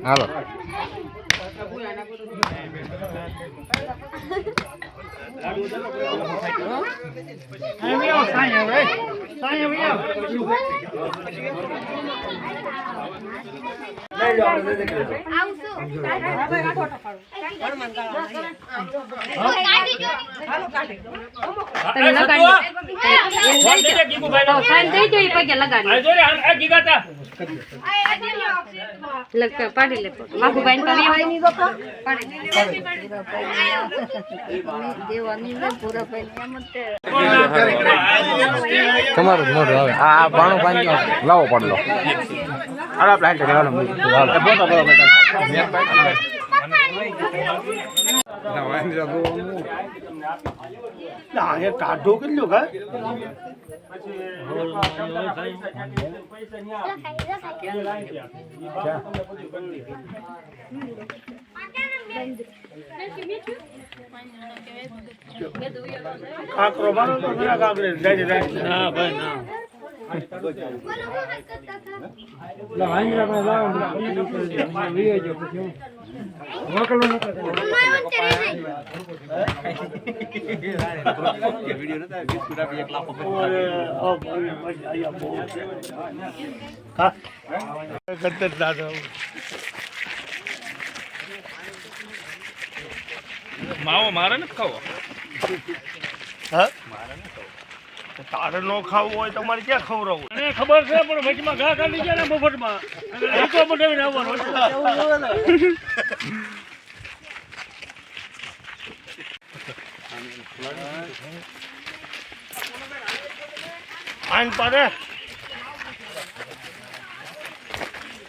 હાલો તમારું મોઢું હવે આ બાણું પાણી લાવો પડલો આડા પ્લાન્ટ કાઢો કેટલું કા કાકરો મારો તો ના કાકરે જાય ના ભાઈ ના લા આંગરા માં લાવ વીએ જો પછી મોકલો ન કરે વિડિયો નતા 20 ફૂટ આપી 1 લાખ ઓ ભાઈ આયા બહુ હા કરતે દાદા માવો મારે ન ખાવો હા મારે ન ખાવો તારે નો ખાવું હોય તમારે ક્યાં ખવડાવવું મને ખબર છે પણ વચમાં ઘા કાઢી ગયા ને મફતમાં એ તો બધાને આવવાનું આન પાડે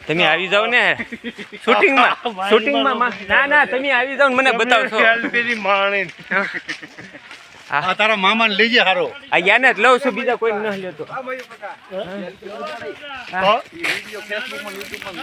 તમે આવી જાવ ને શૂટિંગમાં ના ના તમે આવી જાવ મને બતાવશો પેલી માણી આ તારા મામાને લઈ જાય હારો આ યાને જ લઉં છું બીજા કોઈ ન લેતો વિડિયો ફેસબુક માં YouTube માં